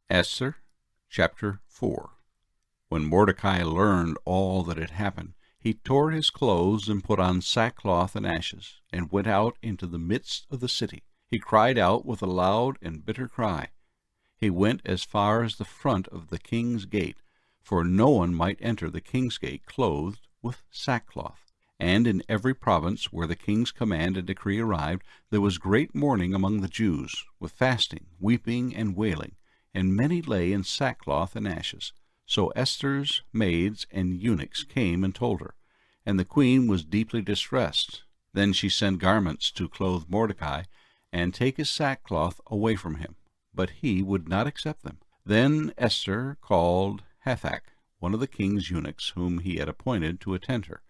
Esther Chapter 4. When Mordecai learned all that had happened, he tore his clothes and put on sackcloth and ashes, and went out into the midst of the city. He cried out with a loud and bitter cry. He went as far as the front of the king's gate, for no one might enter the king's gate clothed with sackcloth. And in every province where the king's command and decree arrived, there was great mourning among the Jews, with fasting, weeping, and wailing, and many lay in sackcloth and ashes. So Esther's maids and eunuchs came and told her, and the queen was deeply distressed. Then she sent garments to clothe Mordecai, and take his sackcloth away from him. But he would not accept them. Then Esther called Hathach, one of the king's eunuchs, whom he had appointed to attend her,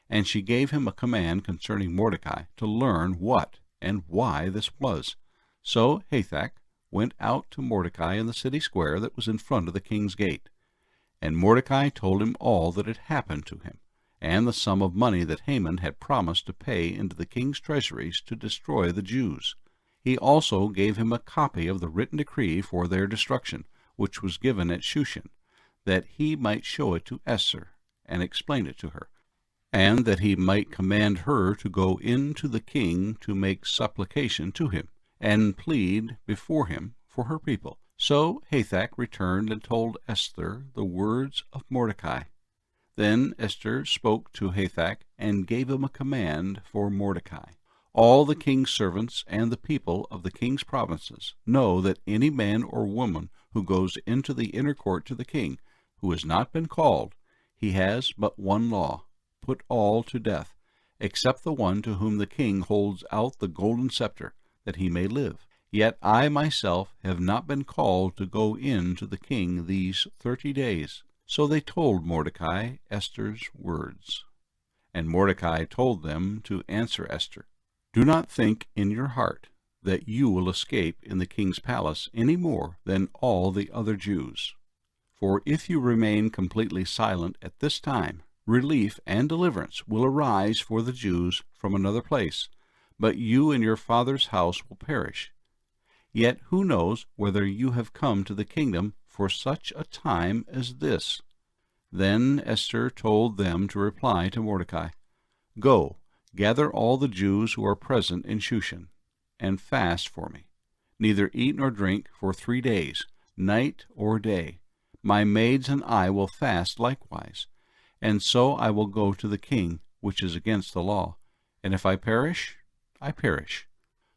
and she gave him a command concerning Mordecai, to learn what and why this was. So Hathach went out to Mordecai in the city square that was in front of the king's gate. And Mordecai told him all that had happened to him, and the sum of money that Haman had promised to pay into the king's treasuries to destroy the Jews. He also gave him a copy of the written decree for their destruction, which was given at Shushan, that he might show it to Esther, and explain it to her, and that he might command her to go in to the king to make supplication to him, and plead before him for her people. So Hathach returned and told Esther the words of Mordecai. Then Esther spoke to Hathach, and gave him a command for Mordecai. All the king's servants and the people of the king's provinces know that any man or woman who goes into the inner court to the king, who has not been called, he has but one law: put all to death, except the one to whom the king holds out the golden scepter, that he may live. Yet I myself have not been called to go in to the king these 30 days. So they told Mordecai Esther's words. And Mordecai told them to answer Esther, "Do not think in your heart that you will escape in the king's palace any more than all the other Jews. For if you remain completely silent at this time, relief and deliverance will arise for the Jews from another place, but you and your father's house will perish. Yet who knows whether you have come to the kingdom for such a time as this?" Then Esther told them to reply to Mordecai, "Go, gather all the Jews who are present in Shushan, and fast for me. Neither eat nor drink for 3 days, night or day. My maids and I will fast likewise. And so I will go to the king, which is against the law. And if I perish, I perish."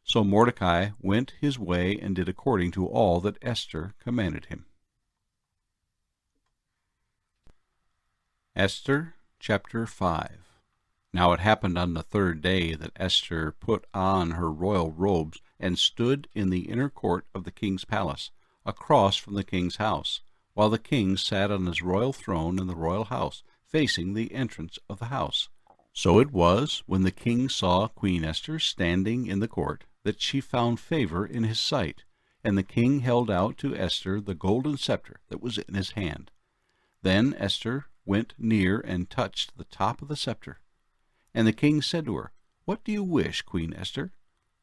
So Mordecai went his way and did according to all that Esther commanded him. Esther Chapter 5. Now it happened on the 3rd day that Esther put on her royal robes and stood in the inner court of the king's palace, across from the king's house, while the king sat on his royal throne in the royal house, facing the entrance of the house. So it was, when the king saw Queen Esther standing in the court, that she found favor in his sight, and the king held out to Esther the golden scepter that was in his hand. Then Esther went near and touched the top of the scepter. And the king said to her, "What do you wish, Queen Esther?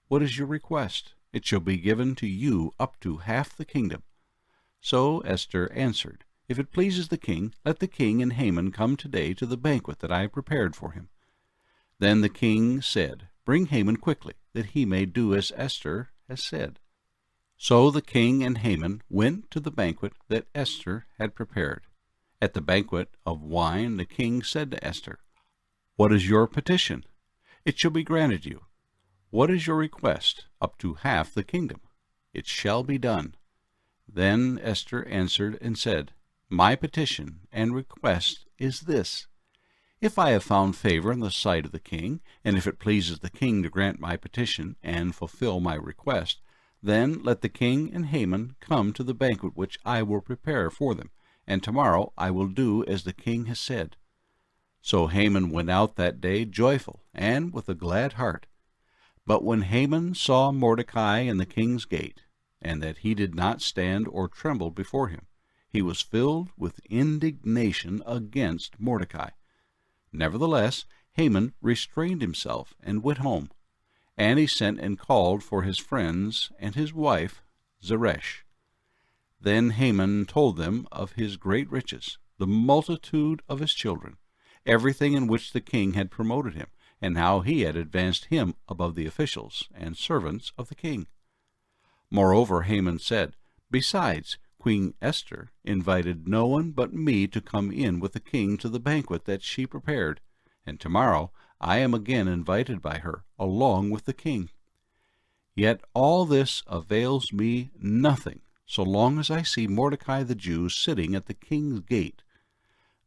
What is your request? It shall be given to you up to half the kingdom." So Esther answered, "If it pleases the king, let the king and Haman come today to the banquet that I have prepared for him." Then the king said, "Bring Haman quickly, that he may do as Esther has said." So the king and Haman went to the banquet that Esther had prepared. At the banquet of wine the king said to Esther, "What is your petition? It shall be granted you. What is your request? Up to half the kingdom. It shall be done." Then Esther answered and said, "My petition and request is this: if I have found favor in the sight of the king, and if it pleases the king to grant my petition and fulfill my request, then let the king and Haman come to the banquet which I will prepare for them, and tomorrow I will do as the king has said." So Haman went out that day joyful and with a glad heart. But when Haman saw Mordecai in the king's gate, and that he did not stand or tremble before him, he was filled with indignation against Mordecai. Nevertheless, Haman restrained himself and went home, and he sent and called for his friends and his wife Zeresh. Then Haman told them of his great riches, the multitude of his children, everything in which the king had promoted him, and how he had advanced him above the officials and servants of the king. Moreover, Haman said, "Besides, Queen Esther invited no one but me to come in with the king to the banquet that she prepared, and tomorrow I am again invited by her, along with the king. Yet all this avails me nothing, so long as I see Mordecai the Jew sitting at the king's gate."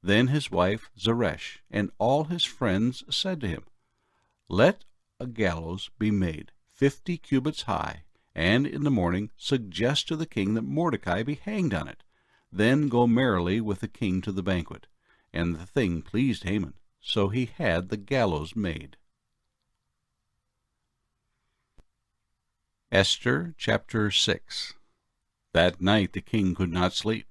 Then his wife Zeresh and all his friends said to him, "Let a gallows be made 50 cubits high, and in the morning suggest to the king that Mordecai be hanged on it. Then go merrily with the king to the banquet." And the thing pleased Haman, so he had the gallows made. Esther Chapter 6. That night the king could not sleep.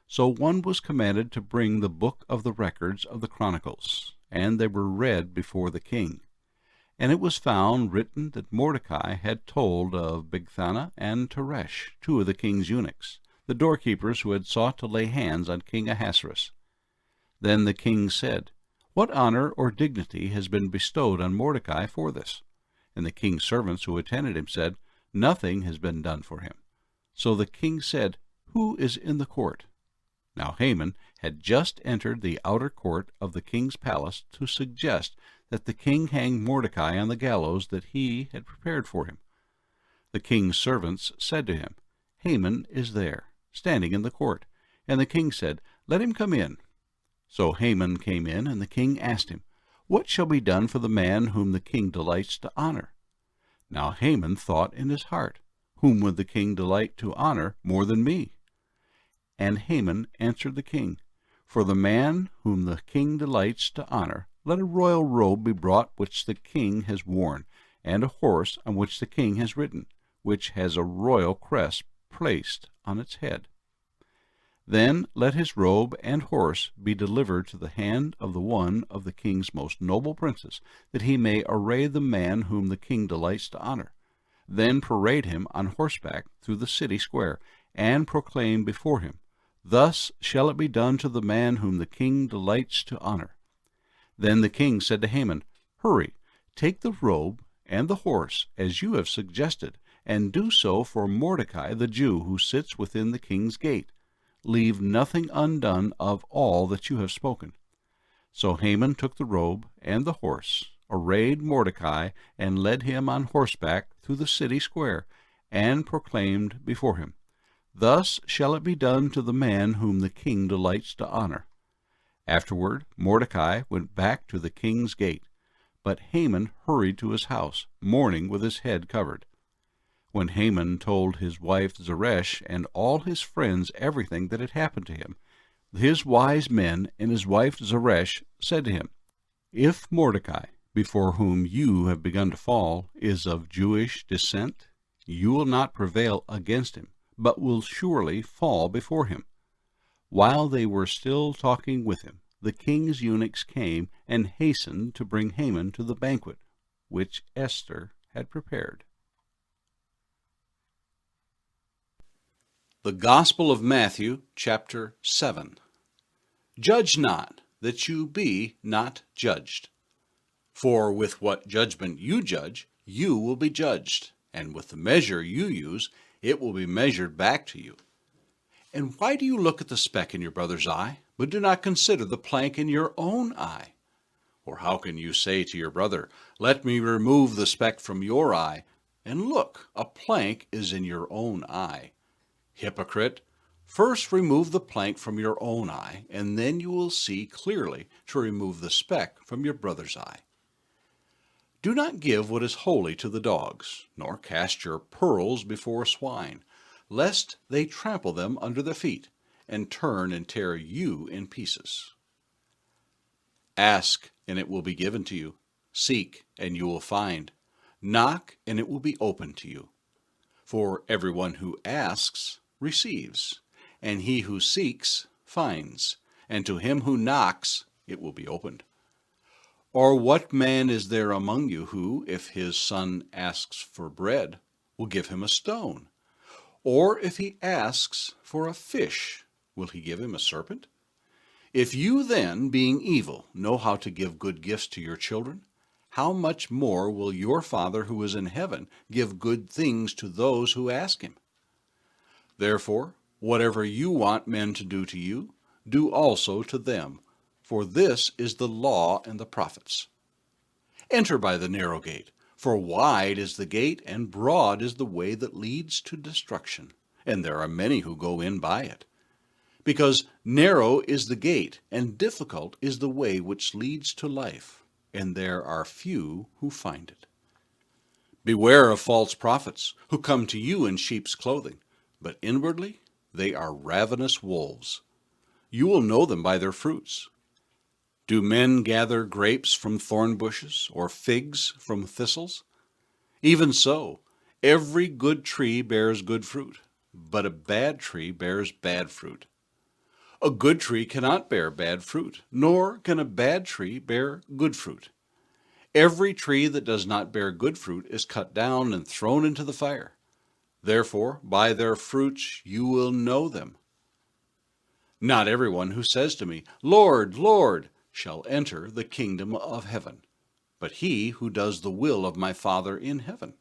So one was commanded to bring the book of the records of the Chronicles, and they were read before the king. And it was found written that Mordecai had told of Bigthana and Teresh, 2 of the king's eunuchs, the doorkeepers who had sought to lay hands on King Ahasuerus. Then the king said, "What honor or dignity has been bestowed on Mordecai for this?" And the king's servants who attended him said, "Nothing has been done for him." So the king said, "Who is in the court?" Now Haman had just entered the outer court of the king's palace to suggest that the king hang Mordecai on the gallows that he had prepared for him. The king's servants said to him, "Haman is there, standing in the court." And the king said, "Let him come in." So Haman came in, and the king asked him, "What shall be done for the man whom the king delights to honor?" Now Haman thought in his heart, "Whom would the king delight to honor more than me?" And Haman answered the king, "For the man whom the king delights to honor, let a royal robe be brought which the king has worn, and a horse on which the king has ridden, which has a royal crest placed on its head. Then let his robe and horse be delivered to the hand of the one of the king's most noble princes, that he may array the man whom the king delights to honor. Then parade him on horseback through the city square, and proclaim before him, 'Thus shall it be done to the man whom the king delights to honor.'" Then the king said to Haman, "Hurry, take the robe and the horse, as you have suggested, and do so for Mordecai the Jew, who sits within the king's gate. Leave nothing undone of all that you have spoken." So Haman took the robe and the horse, arrayed Mordecai, and led him on horseback through the city square, and proclaimed before him, "Thus shall it be done to the man whom the king delights to honor." Afterward Mordecai went back to the king's gate, but Haman hurried to his house, mourning with his head covered. When Haman told his wife Zeresh and all his friends everything that had happened to him, his wise men and his wife Zeresh said to him, "If Mordecai, before whom you have begun to fall, is of Jewish descent, you will not prevail against him, but will surely fall before him." While they were still talking with him, the king's eunuchs came and hastened to bring Haman to the banquet which Esther had prepared. The Gospel of Matthew, chapter 7. Judge not, that you be not judged. For with what judgment you judge, you will be judged, and with the measure you use, it will be measured back to you. And why do you look at the speck in your brother's eye, but do not consider the plank in your own eye? Or how can you say to your brother, "Let me remove the speck from your eye," and look, a plank is in your own eye? Hypocrite, first remove the plank from your own eye, and then you will see clearly to remove the speck from your brother's eye. Do not give what is holy to the dogs, nor cast your pearls before swine, lest they trample them under their feet, and turn and tear you in pieces. Ask, and it will be given to you. Seek, and you will find. Knock, and it will be opened to you. For everyone who asks receives, and he who seeks finds, and to him who knocks it will be opened. Or what man is there among you who, if his son asks for bread, will give him a stone? Or if he asks for a fish, will he give him a serpent? If you then, being evil, know how to give good gifts to your children, how much more will your Father who is in heaven give good things to those who ask him? Therefore, whatever you want men to do to you, do also to them, for this is the law and the prophets. Enter by the narrow gate, for wide is the gate and broad is the way that leads to destruction, and there are many who go in by it. Because narrow is the gate, and difficult is the way which leads to life, and there are few who find it. Beware of false prophets, who come to you in sheep's clothing, but inwardly they are ravenous wolves. You will know them by their fruits. Do men gather grapes from thorn bushes, or figs from thistles? Even so, every good tree bears good fruit, but a bad tree bears bad fruit. A good tree cannot bear bad fruit, nor can a bad tree bear good fruit. Every tree that does not bear good fruit is cut down and thrown into the fire. Therefore, by their fruits you will know them. Not everyone who says to me, Lord, Lord, shall enter the kingdom of heaven, but he who does the will of my Father in heaven.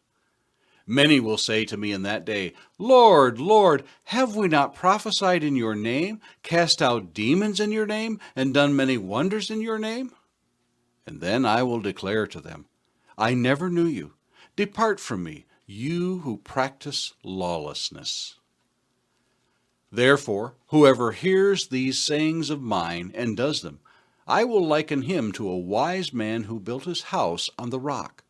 Many will say to me in that day, Lord, Lord, have we not prophesied in your name, cast out demons in your name, and done many wonders in your name? And then I will declare to them, I never knew you. Depart from me, you who practice lawlessness. Therefore, whoever hears these sayings of mine and does them, I will liken him to a wise man who built his house on the rock.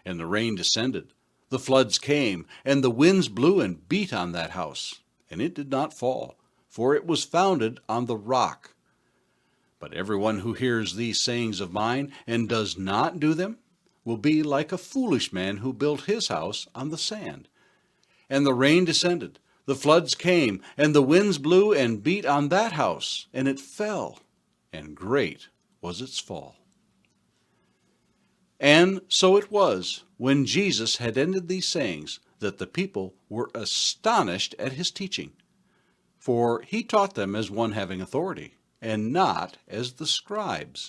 And the rain descended, the floods came, and the winds blew and beat on that house, and it did not fall, for it was founded on the rock. But everyone who hears these sayings of mine and does not do them will be like a foolish man who built his house on the sand. And the rain descended, the floods came, and the winds blew and beat on that house, and it fell, and great was its fall. And so it was, when Jesus had ended these sayings, that the people were astonished at his teaching. For he taught them as one having authority, and not as the scribes.